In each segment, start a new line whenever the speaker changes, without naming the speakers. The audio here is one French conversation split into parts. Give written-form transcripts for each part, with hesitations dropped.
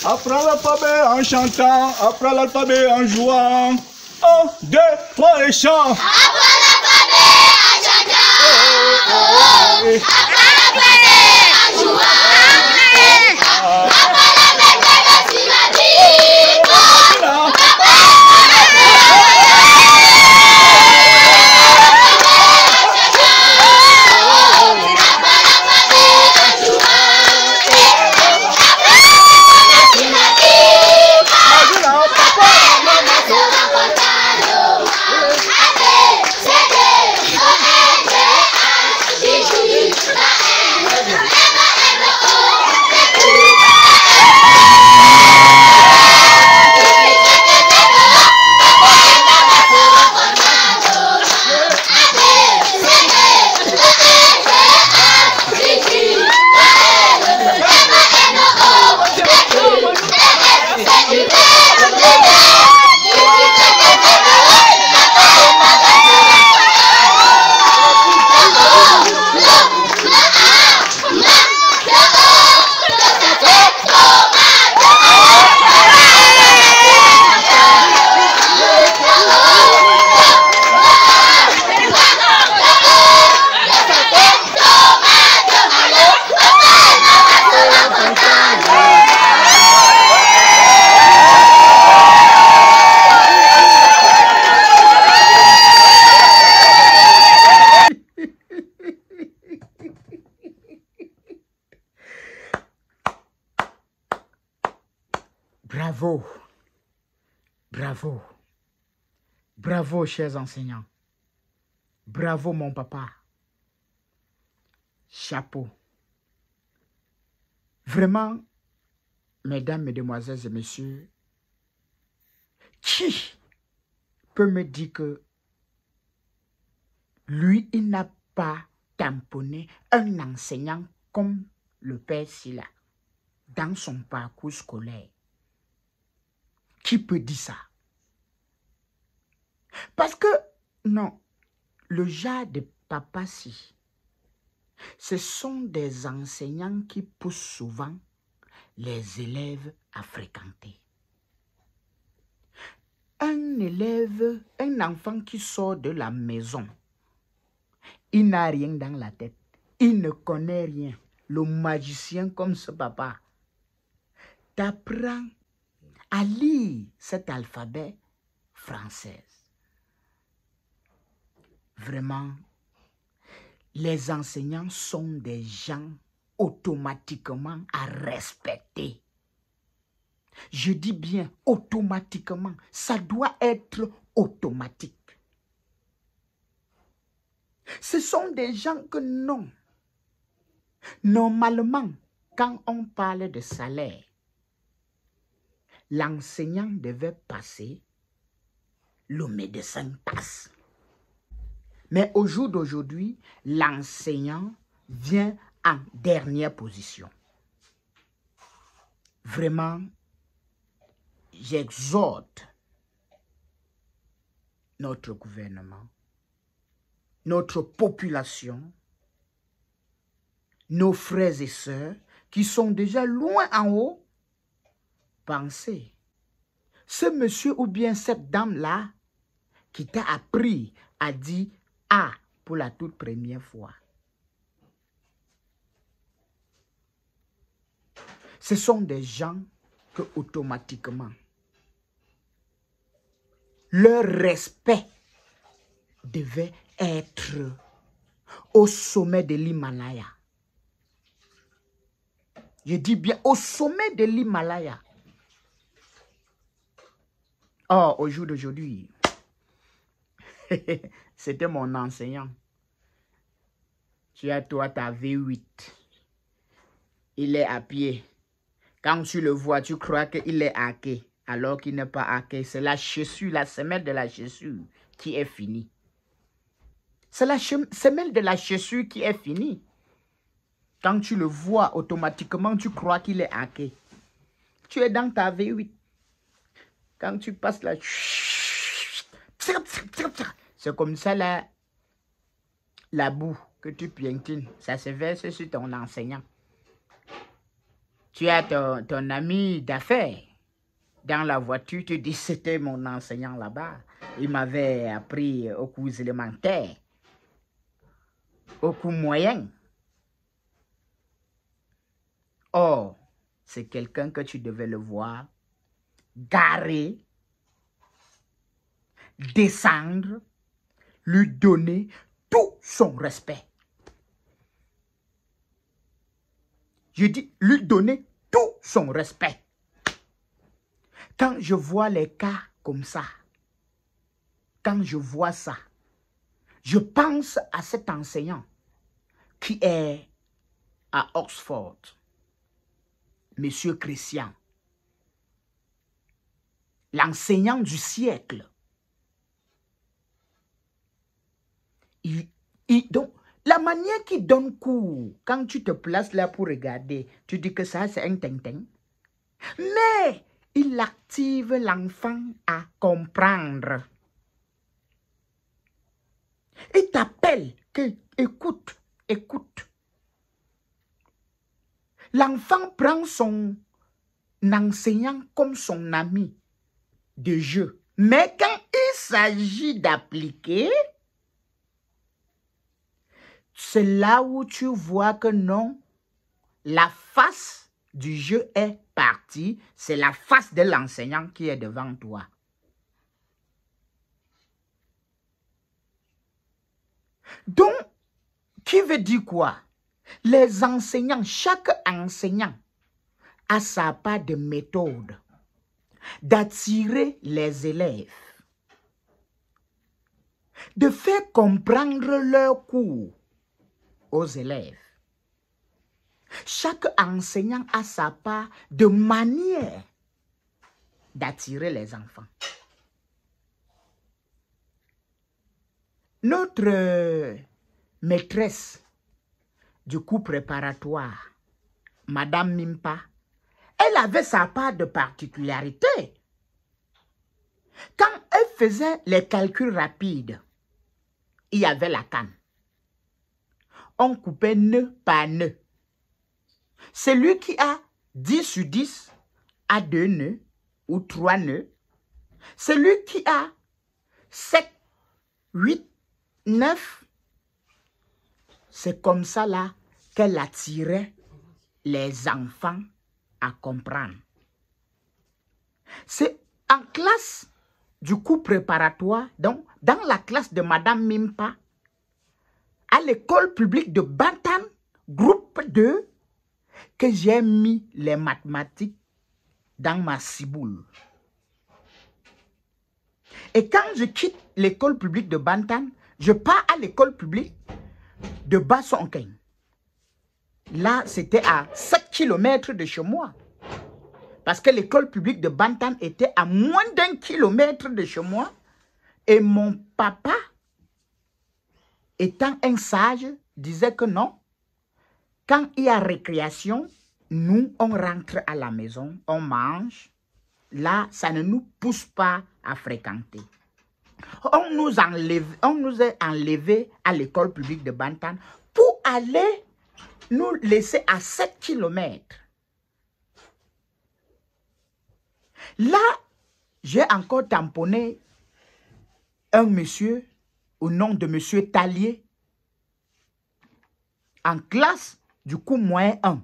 Apprends l'alphabet en chantant, apprends l'alphabet en jouant. 1, 2, 3 et chant.
Apprends l'alphabet en chantant. Apprends l'alphabet en jouant. Apprends la mathématique.
Bravo, bravo, bravo chers enseignants, bravo mon papa, chapeau. Vraiment, mesdames, mesdemoiselles et messieurs, qui peut me dire que lui, il n'a pas tamponné un enseignant comme le père Silla dans son parcours scolaire? Qui peut dire ça? Parce que, non, le genre de papa-ci, ce sont des enseignants qui poussent souvent les élèves à fréquenter. Un élève, un enfant qui sort de la maison, il n'a rien dans la tête, il ne connaît rien. Le magicien comme ce papa t'apprend à lire cet alphabet français. Vraiment, les enseignants sont des gens automatiquement à respecter. Je dis bien automatiquement, ça doit être automatique. Ce sont des gens que non. Normalement, quand on parle de salaire, l'enseignant devait passer, le médecin passe. Mais au jour d'aujourd'hui, l'enseignant vient en dernière position. Vraiment, j'exhorte notre gouvernement, notre population, nos frères et sœurs qui sont déjà loin en haut. Pensez, ce monsieur ou bien cette dame-là qui t'a appris à dire A pour la toute première fois. Ce sont des gens que automatiquement, leur respect devait être au sommet de l'Himalaya. Je dis bien au sommet de l'Himalaya. Or, au jour d'aujourd'hui, c'était mon enseignant. Tu as toi ta V8. Il est à pied. Quand tu le vois, tu crois qu'il est hacké. Alors qu'il n'est pas hacké. C'est la chaussure, la semelle de la chaussure qui est finie. C'est la semelle de la chaussure qui est finie. Quand tu le vois, automatiquement, tu crois qu'il est hacké. Tu es dans ta V8. Quand tu passes là, c'est comme ça là, la boue que tu piétines, ça se verse sur ton enseignant. Tu as ton ami d'affaires dans la voiture, tu dis c'était mon enseignant là-bas. Il m'avait appris aux cours élémentaires, aux cours moyens. Or, c'est quelqu'un que tu devais le voir garer, descendre, lui donner tout son respect. Je dis lui donner tout son respect. Quand je vois les cas comme ça, quand je vois ça, je pense à cet enseignant qui est à Oxford, Monsieur Christian, l'enseignant du siècle. Donc, la manière qu'il donne cours, quand tu te places là pour regarder, tu dis que ça c'est un ting-ting. Mais il active l'enfant à comprendre. Il t'appelle que écoute, écoute. L'enfant prend son enseignant comme son ami de jeu. Mais quand il s'agit d'appliquer, c'est là où tu vois que non, la face du jeu est partie. C'est la face de l'enseignant qui est devant toi. Donc, qui veut dire quoi? Les enseignants, chaque enseignant a sa part de méthode d'attirer les élèves, de faire comprendre leur cours aux élèves. Chaque enseignant a sa part de manière d'attirer les enfants. Notre maîtresse du cours préparatoire, Madame Mimpa, elle avait sa part de particularité. Quand elle faisait les calculs rapides, il y avait la canne. On coupait nœud par nœud. Celui qui a 10 sur 10 a 2 nœuds ou 3 nœuds. Celui qui a 7, 8, 9, c'est comme ça là qu'elle attirait les enfants à comprendre. C'est en classe du cours préparatoire, donc dans la classe de Madame Mimpa, à l'école publique de Bantan, groupe 2, que j'ai mis les mathématiques dans ma ciboule. Et quand je quitte l'école publique de Bantan, je pars à l'école publique de Bassonken. Là, c'était à 7 km de chez moi. Parce que l'école publique de Bantan était à moins d'1 kilomètre de chez moi. Et mon papa, étant un sage, disait que non. Quand il y a récréation, nous, on rentre à la maison, on mange. Là, ça ne nous pousse pas à fréquenter. On nous a enlevés à l'école publique de Bantan pour aller nous laisser à 7 km. Là, j'ai encore tamponné un monsieur au nom de monsieur Tallier en classe du cours moyen 1.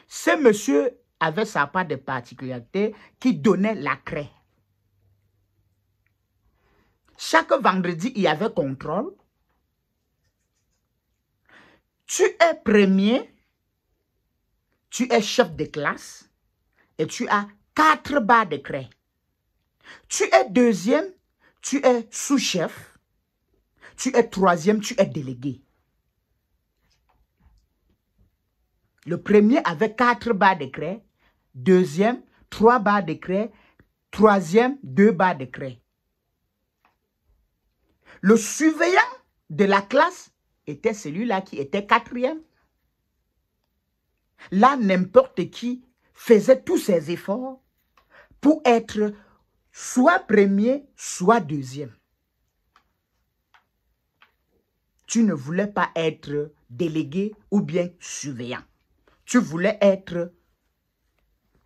Ce monsieur avait sa part de particularité qui donnait la craie. Chaque vendredi, il y avait contrôle. Tu es premier, tu es chef de classe et tu as 4 barres de craie. Tu es deuxième, tu es sous-chef. Tu es troisième, tu es délégué. Le premier avait 4 barres de craie. Deuxième, 3 barres de craie. Troisième, 2 barres de craie. Le surveillant de la classe était celui-là qui était 4e. Là, n'importe qui faisait tous ses efforts pour être soit premier, soit deuxième. Tu ne voulais pas être délégué ou bien surveillant. tu voulais être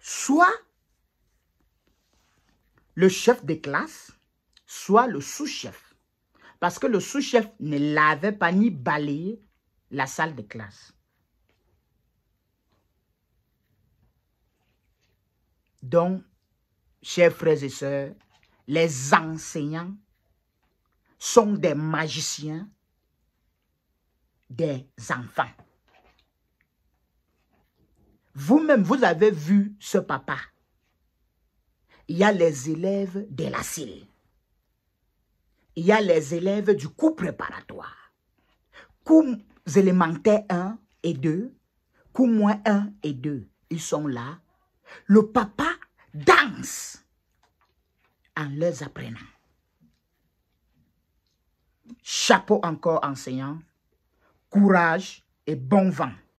soit le chef de classe, soit le sous-chef. Parce que le sous-chef ne lavait pas ni balayé la salle de classe. Donc, chers frères et sœurs, les enseignants sont des magiciens des enfants. Vous-même, vous avez vu ce papa. Il y a les élèves de la CIL. Il y a les élèves du cours préparatoire. Cours élémentaires 1 et 2, cours moins 1 et 2. Ils sont là. Le papa danse en leur apprenant. Chapeau encore enseignant, courage et bon vent.